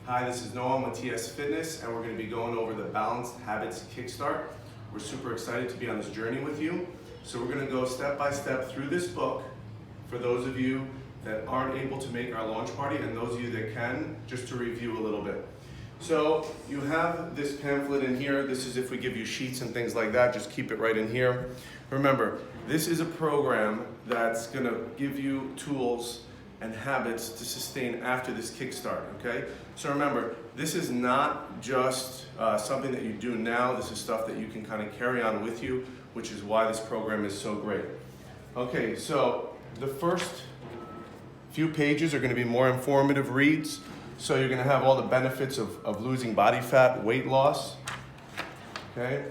Hi, this is Noah. I'm with TS Fitness, and we're going to be going over the Balanced Habits Kickstart. We're super excited to be on this journey with you. So we're going to go step by step through this book for those of you that aren't able to make our launch party and those of you that can, just to review a little bit. So you have this pamphlet in here. This is if we give you sheets and things like that, just keep it right in here. Remember, this is a program that's going to give you tools and habits to sustain after this kickstart, okay? So remember, this is not just something that you do now. This is stuff that you can kind of carry on with you, which is why this program is so great. Okay, so the first few pages are going to be more informative reads. So you're going to have all the benefits of losing body fat, weight loss, okay?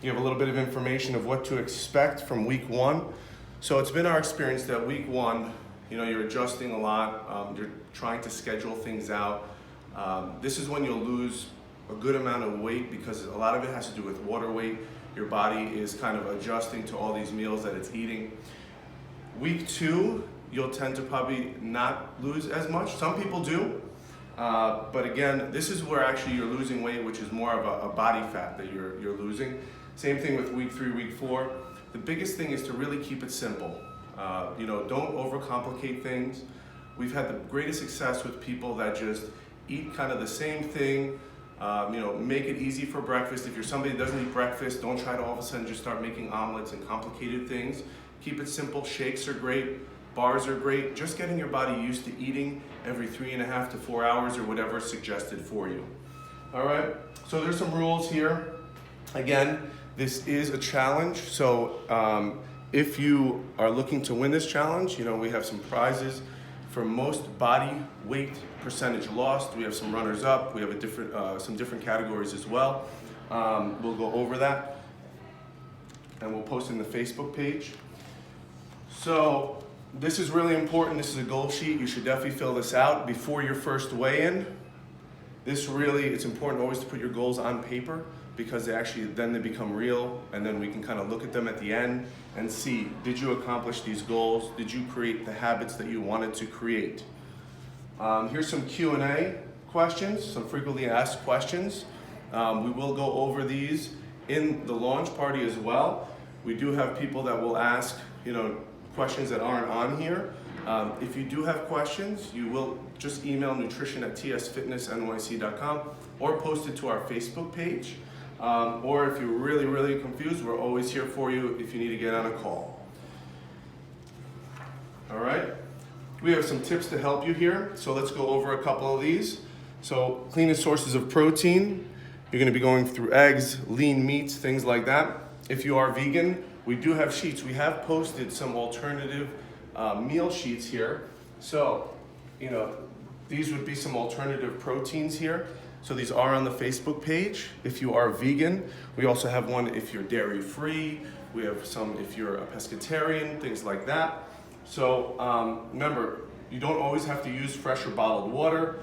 You have a little bit of information of what to expect from week one. So it's been our experience that week one, you know, you're adjusting a lot, you're trying to schedule things out. This is when you'll lose a good amount of weight because a lot of it has to do with water weight. Your body is kind of adjusting to all these meals that it's eating. Week two, you'll tend to probably not lose as much. Some people do, but again, this is where actually you're losing weight, which is more of a body fat that you're losing. Same thing with week three, week four. The biggest thing is to really keep it simple. You know, don't overcomplicate things. We've had the greatest success with people that just eat kind of the same thing. You know, make it easy for breakfast. If you're somebody that doesn't eat breakfast, don't try to all of a sudden just start making omelets and complicated things. Keep it simple. Shakes are great. Bars are great. Just getting your body used to eating every 3.5 to 4 hours or whatever is suggested for you. All right, so there's some rules here. Again, this is a challenge, so if you are looking to win this challenge, you know, we have some prizes for most body weight percentage lost. We have some runners up. We have some different categories as well. We'll go over that and we'll post in the Facebook page. So this is really important. This is a goal sheet. You should definitely fill this out before your first weigh-in. It's important always to put your goals on paper because then they become real, and then we can kind of look at them at the end and see, did you accomplish these goals? Did you create the habits that you wanted to create? Here's some Q&A questions, some frequently asked questions. We will go over these in the launch party as well. We do have people that will ask, you know, questions that aren't on here. If you do have questions, you will just email nutrition@tsfitnessnyc.com or post it to our Facebook page. Or if you're really, really confused, we're always here for you if you need to get on a call. All right, we have some tips to help you here. So let's go over a couple of these. So cleanest sources of protein, you're gonna be going through eggs, lean meats, things like that. If you are vegan, we do have sheets. We have posted some alternative meal sheets here. So, you know, these would be some alternative proteins here. So these are on the Facebook page if you are vegan. We also have one if you're dairy free. We have some if you're a pescatarian, things like that. So remember, you don't always have to use fresh or bottled water.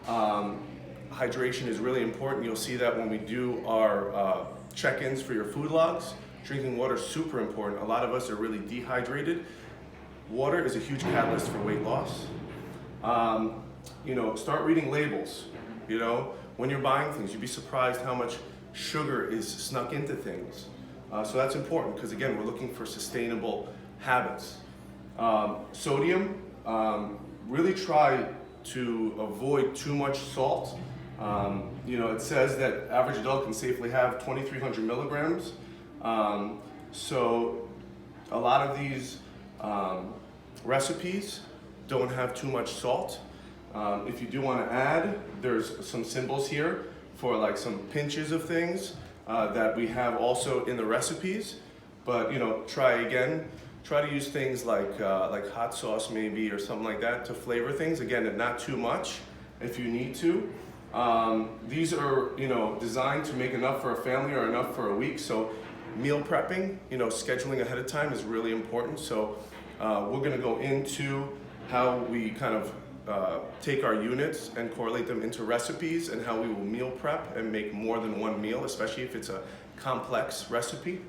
Hydration is really important. You'll see that when we do our check-ins for your food logs. Drinking water is super important. A lot of us are really dehydrated. Water is a huge catalyst for weight loss. You know, start reading labels. You know, when you're buying things, you'd be surprised how much sugar is snuck into things. So that's important because, again, we're looking for sustainable habits. Sodium, really try to avoid too much salt. You know, it says that average adult can safely have 2,300 milligrams. So a lot of these recipes don't have too much salt. If you do want to add, there's some symbols here for like some pinches of things that we have also in the recipes. But you know, try to use things like hot sauce maybe or something like that to flavor things. Again, not too much if you need to. These are, you know, designed to make enough for a family or enough for a week. So meal prepping, you know, scheduling ahead of time is really important. So we're going to go into how we kind of take our units and correlate them into recipes and how we will meal prep and make more than one meal, especially if it's a complex recipe.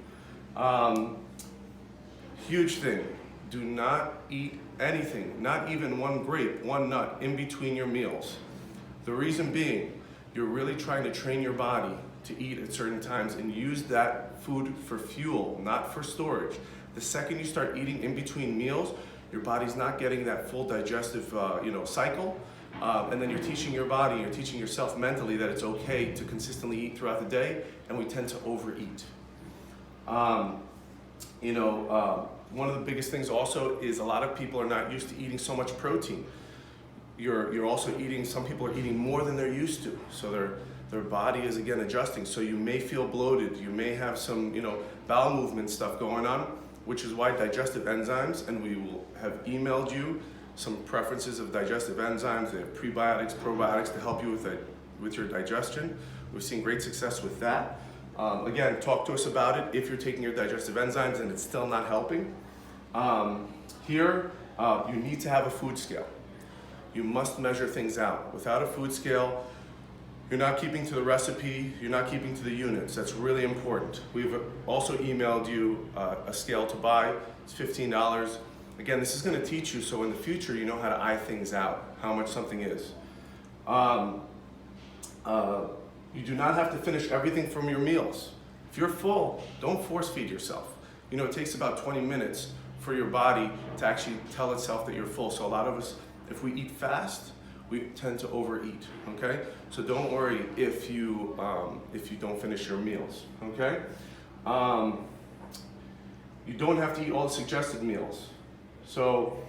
Huge thing, do not eat anything, not even one grape, one nut in between your meals. The reason being, you're really trying to train your body to eat at certain times and use that food for fuel, not for storage. The second you start eating in between meals, your body's not getting that full digestive cycle. And then you're teaching your body, you're teaching yourself mentally that it's okay to consistently eat throughout the day, and we tend to overeat. One of the biggest things also is a lot of people are not used to eating so much protein. You're also eating, some people are eating more than they're used to, so their body is again adjusting. So you may feel bloated, you may have some bowel movement stuff going on, which is why digestive enzymes, and we will have emailed you some preferences of digestive enzymes. They have prebiotics, probiotics to help you with your digestion. We've seen great success with that. Again, talk to us about it if you're taking your digestive enzymes and it's still not helping. You need to have a food scale. You must measure things out. Without a food scale, you're not keeping to the recipe, you're not keeping to the units. That's really important. We've also emailed you a scale to buy. It's $15. Again, this is going to teach you so in the future you know how to eye things out, how much something is. You do not have to finish everything from your meals. If you're full, don't force feed yourself. It takes about 20 minutes for your body to actually tell itself that you're full. So a lot of us, if we eat fast, we tend to overeat, okay? So don't worry if you don't finish your meals, okay? You don't have to eat all the suggested meals. So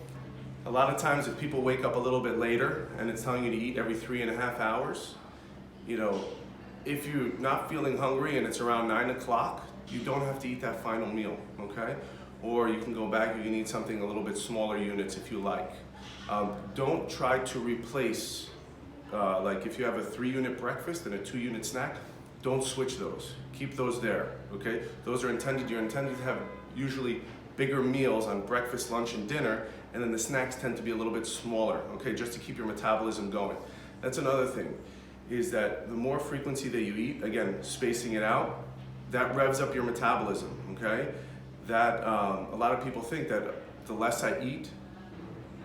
a lot of times if people wake up a little bit later and it's telling you to eat every 3.5 hours, if you're not feeling hungry and it's around 9 o'clock, you don't have to eat that final meal, okay? Or you can go back, you can eat something a little bit smaller units if you like. Don't try to replace, like if you have a 3-unit breakfast and a 2-unit snack, don't switch those. Keep those there, okay? Those are you're intended to have usually bigger meals on breakfast, lunch, and dinner, and then the snacks tend to be a little bit smaller, okay? Just to keep your metabolism going. That's another thing, is that the more frequency that you eat, again, spacing it out, that revs up your metabolism, okay? That, a lot of people think that the less I eat,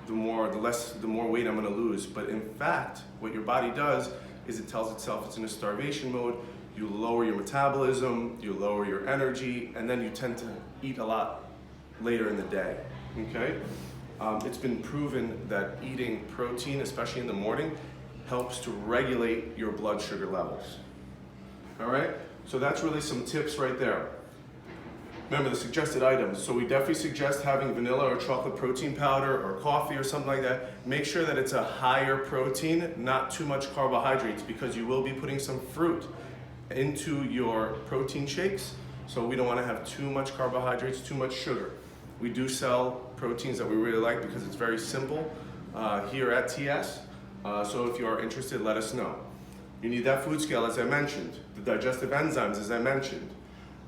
the more weight I'm gonna lose. But in fact, what your body does is it tells itself it's in a starvation mode. You lower your metabolism, you lower your energy, and then you tend to eat a lot later in the day, okay? It's been proven that eating protein, especially in the morning, helps to regulate your blood sugar levels, all right? So that's really some tips right there. Remember the suggested items. So we definitely suggest having vanilla or chocolate protein powder or coffee or something like that. Make sure that it's a higher protein, not too much carbohydrates, because you will be putting some fruit into your protein shakes. So we don't want to have too much carbohydrates, too much sugar. We do sell proteins that we really like because it's very simple here at TS. So if you are interested, let us know. You need that food scale, as I mentioned. The digestive enzymes, as I mentioned.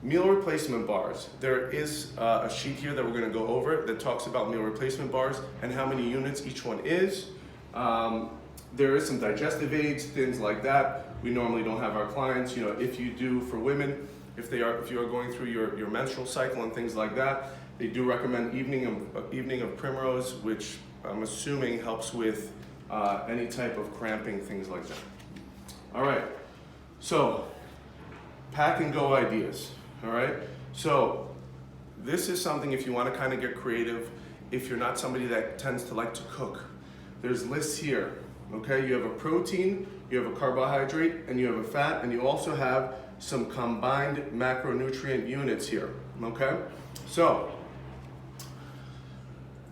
Meal replacement bars. There is a sheet here that we're going to go over that talks about meal replacement bars and how many units each one is. There is some digestive aids, things like that. We normally don't have our clients. If you do for women, if you are going through your menstrual cycle and things like that, they do recommend evening of primrose, which I'm assuming helps with any type of cramping, things like that. All right. So pack and go ideas. All right, so this is something if you want to kind of get creative, if you're not somebody that tends to like to cook. There's lists here, okay? You have a protein, you have a carbohydrate, and you have a fat, and you also have some combined macronutrient units here, okay? So,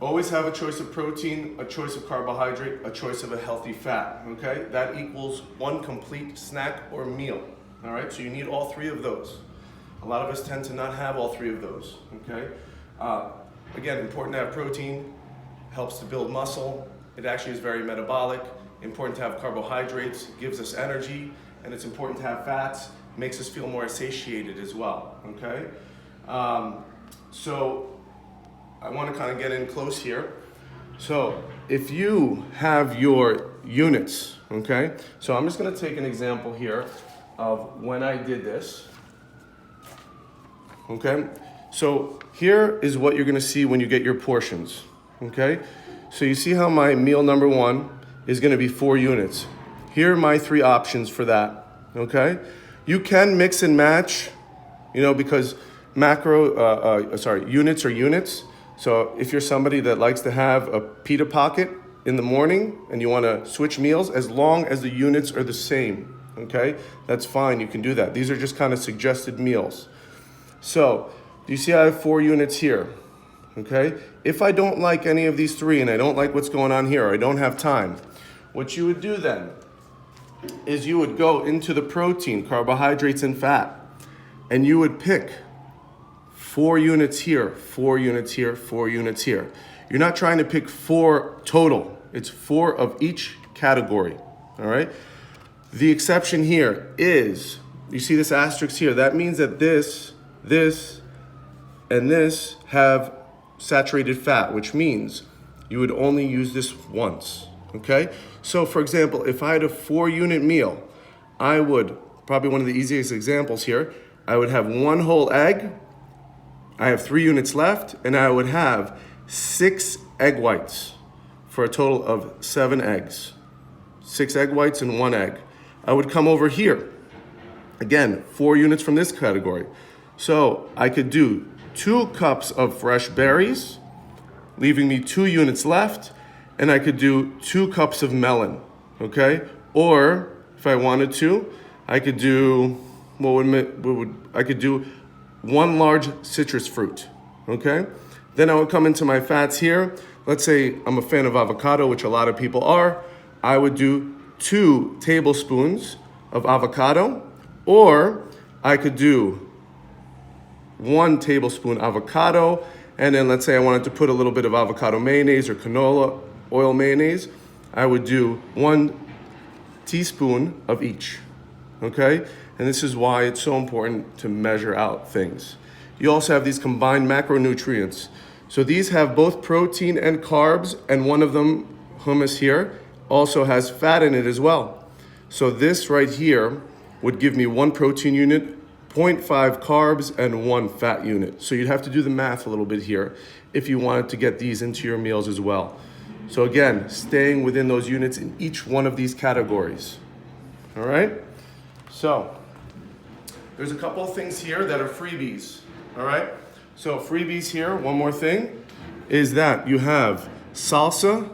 always have a choice of protein, a choice of carbohydrate, a choice of a healthy fat, okay? That equals one complete snack or meal, all right? So you need all 3 of those. A lot of us tend to not have all 3 of those, okay? Again, important to have protein, helps to build muscle. It actually is very metabolic. Important to have carbohydrates, gives us energy, and it's important to have fats, makes us feel more satiated as well, okay? So I want to kind of get in close here. So if you have your units, okay? So I'm just going to take an example here of when I did this. Okay, so here is what you're gonna see when you get your portions, okay? So you see how my meal number 1 is gonna be 4 units. Here are my 3 options for that, okay? You can mix and match, because units are units. So if you're somebody that likes to have a pita pocket in the morning and you want to switch meals, as long as the units are the same, okay? That's fine, you can do that. These are just kind of suggested meals. So, do you see I have 4 units here, okay? If I don't like any of these 3 and I don't like what's going on here, or I don't have time, what you would do then is you would go into the protein, carbohydrates, and fat, and you would pick 4 units here, 4 units here, 4 units here. You're not trying to pick 4 total. It's 4 of each category, all right? The exception here is, you see this asterisk here, that means that this, and this have saturated fat, which means you would only use this once, okay? So for example, if I had a 4-unit meal, I would, probably one of the easiest examples here, I would have 1 whole egg, I have 3 units left, and I would have 6 egg whites for a total of 7 eggs. 6 egg whites and 1 egg. I would come over here. Again, 4 units from this category. So I could do 2 cups of fresh berries, leaving me 2 units left, and I could do 2 cups of melon, okay? Or if I wanted to, I could do, I could do 1 large citrus fruit, okay? Then I would come into my fats here. Let's say I'm a fan of avocado, which a lot of people are. I would do 2 tablespoons of avocado, or I could do 1 tablespoon avocado, and then let's say I wanted to put a little bit of avocado mayonnaise or canola oil mayonnaise, I would do 1 teaspoon of each, okay? And this is why it's so important to measure out things. You also have these combined macronutrients. So these have both protein and carbs, and one of them, hummus here, also has fat in it as well. So this right here would give me 1 protein unit, 0.5 carbs, and 1 fat unit. So you'd have to do the math a little bit here if you wanted to get these into your meals as well. So again, staying within those units in each one of these categories. All right? So there's a couple of things here that are freebies. All right? So freebies here, one more thing, is that you have salsa,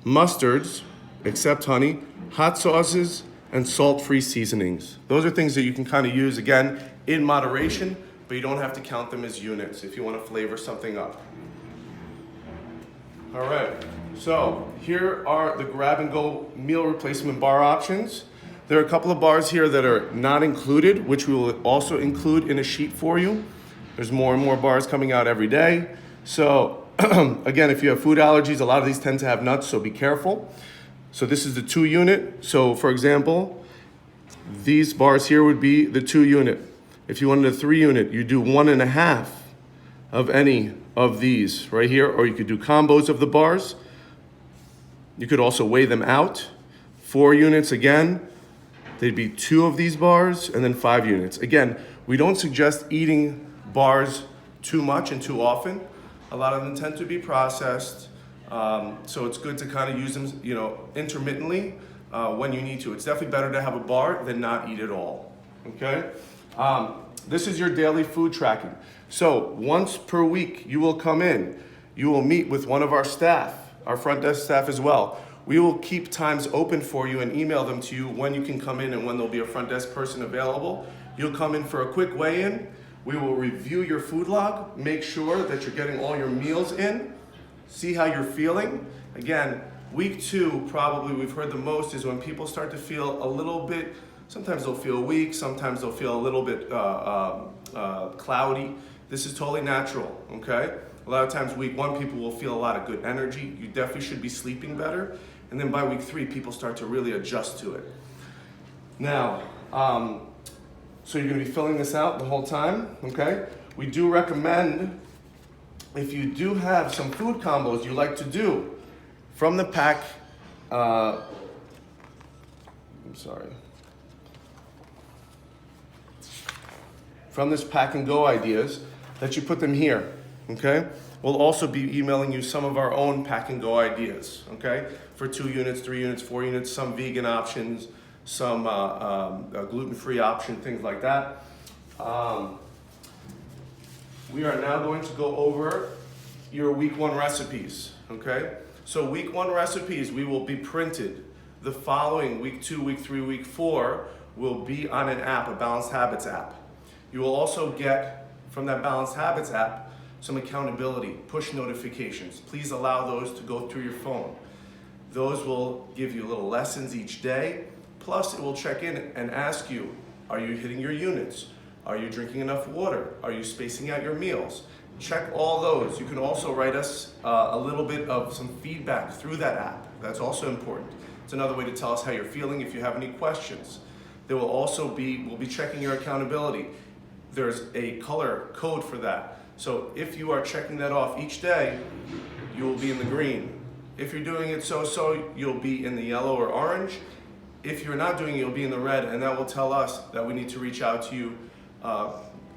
mustards, except honey, hot sauces, and salt-free seasonings. Those are things that you can kind of use, again, in moderation, but you don't have to count them as units if you want to flavor something up. All right, so here are the grab-and-go meal replacement bar options. There are a couple of bars here that are not included, which we will also include in a sheet for you. There's more and more bars coming out every day. So again, if you have food allergies, a lot of these tend to have nuts, so be careful. So this is the 2 unit. So for example, these bars here would be the 2 unit. If you wanted a 3 unit, you do 1.5 of any of these right here, or you could do combos of the bars. You could also weigh them out. 4 units again, they'd be 2 of these bars, and then 5 units. Again, we don't suggest eating bars too much and too often. A lot of them tend to be processed, so it's good to kind of use them, intermittently when you need to. It's definitely better to have a bar than not eat at all, okay? This is your daily food tracking. So once per week, you will come in, you will meet with one of our staff, our front desk staff as well. We will keep times open for you and email them to you when you can come in and when there'll be a front desk person available. You'll come in for a quick weigh-in. We will review your food log, make sure that you're getting all your meals in, see how you're feeling. Again, week 2, probably we've heard the most is when people start to feel a little bit, sometimes they'll feel weak, sometimes they'll feel a little bit cloudy. This is totally natural, okay? A lot of times week 1, people will feel a lot of good energy. You definitely should be sleeping better. And then by week 3, people start to really adjust to it. Now, so you're gonna be filling this out the whole time, okay? We do recommend, if you do have some food combos you like to do from the pack, from this pack and go ideas, that you put them here, okay? We'll also be emailing you some of our own pack and go ideas, okay? For 2 units, 3 units, 4 units, some vegan options, some gluten-free option, things like that. We are now going to go over your week 1 recipes, okay? So week 1 recipes, we will be printed. The following week 2, week 3, week 4 will be on an app, a Balanced Habits app. You will also get from that Balanced Habits app some accountability, push notifications. Please allow those to go through your phone. Those will give you little lessons each day. Plus it will check in and ask you, are you hitting your units? Are you drinking enough water? Are you spacing out your meals? Check all those. You can also write us a little bit of some feedback through that app. That's also important. It's another way to tell us how you're feeling if you have any questions. There will also we'll be checking your accountability. There's a color code for that. So if you are checking that off each day, you will be in the green. If you're doing it so-so, you'll be in the yellow or orange. If you're not doing it, you'll be in the red, and that will tell us that we need to reach out to you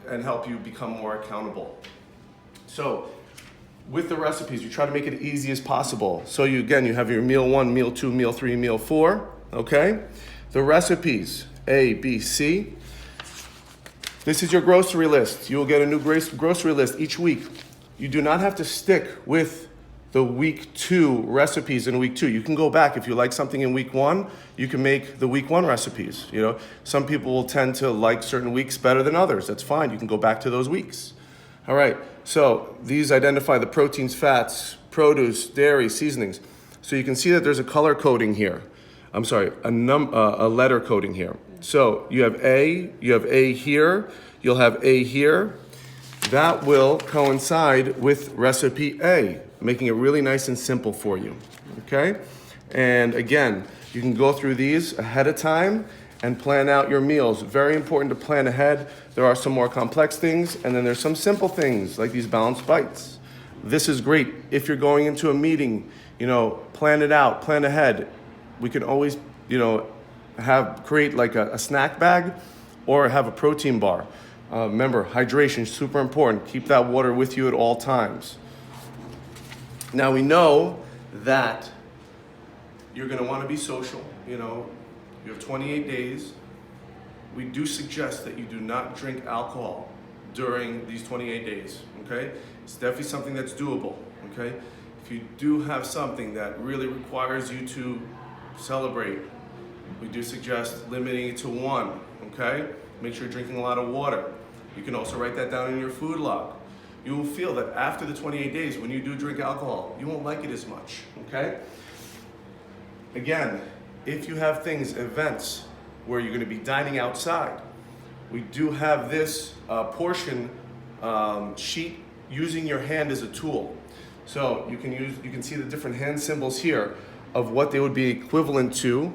and help you become more accountable. So with the recipes, you try to make it easy as possible. So you have your meal 1, meal 2, meal 3, meal 4, okay? The recipes, A, B, C. This is your grocery list. You will get a new grocery list each week. You do not have to stick with the week 2 recipes in week 2. You can go back. If you like something in week 1, you can make the week 1 recipes. You know, some people will tend to like certain weeks better than others. That's fine. You can go back to those weeks. All right. So these identify the proteins, fats, produce, dairy, seasonings. So you can see that there's a color coding here. I'm sorry, a letter coding here. So you have A here. You'll have A here. That will coincide with recipe A, making it really nice and simple for you, okay? And again, you can go through these ahead of time and plan out your meals. Very important to plan ahead. There are some more complex things, and then there's some simple things like these balanced bites. This is great. If you're going into a meeting, plan it out, plan ahead. We can always, create like a snack bag or have a protein bar. Remember, hydration is super important. Keep that water with you at all times. Now we know that you're going to want to be social. You have 28 days. We do suggest that you do not drink alcohol during these 28 days, okay? It's definitely something that's doable, okay? If you do have something that really requires you to celebrate, we do suggest limiting it to 1, okay? Make sure you're drinking a lot of water. You can also write that down in your food log. You will feel that after the 28 days, when you do drink alcohol, you won't like it as much, okay? Again, if you have events where you're gonna be dining outside, we do have this portion sheet using your hand as a tool. So you can see the different hand symbols here of what they would be equivalent to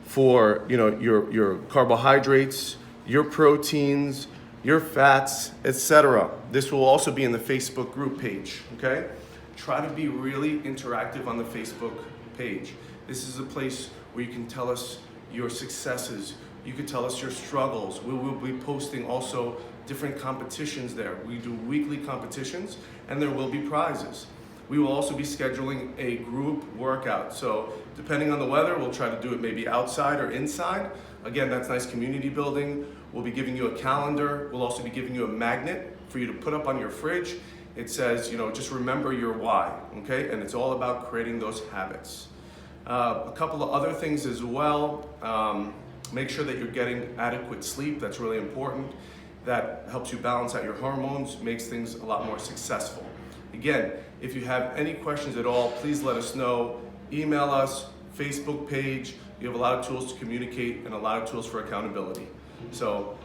for your carbohydrates, your proteins, your fats, etc. This will also be in the Facebook group page, okay? Try to be really interactive on the Facebook page. This is a place where you can tell us your successes. You can tell us your struggles. We will be posting also different competitions there. We do weekly competitions and there will be prizes. We will also be scheduling a group workout. So depending on the weather, we'll try to do it maybe outside or inside. Again, that's nice community building. We'll be giving you a calendar. We'll also be giving you a magnet for you to put up on your fridge. It says, just remember your why, okay? And it's all about creating those habits. A couple of other things as well. Make sure that you're getting adequate sleep. That's really important. That helps you balance out your hormones, makes things a lot more successful. Again, if you have any questions at all, please let us know. Email us, Facebook page. You have a lot of tools to communicate and a lot of tools for accountability. So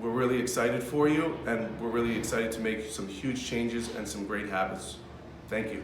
we're really excited for you, and we're really excited to make some huge changes and some great habits. Thank you.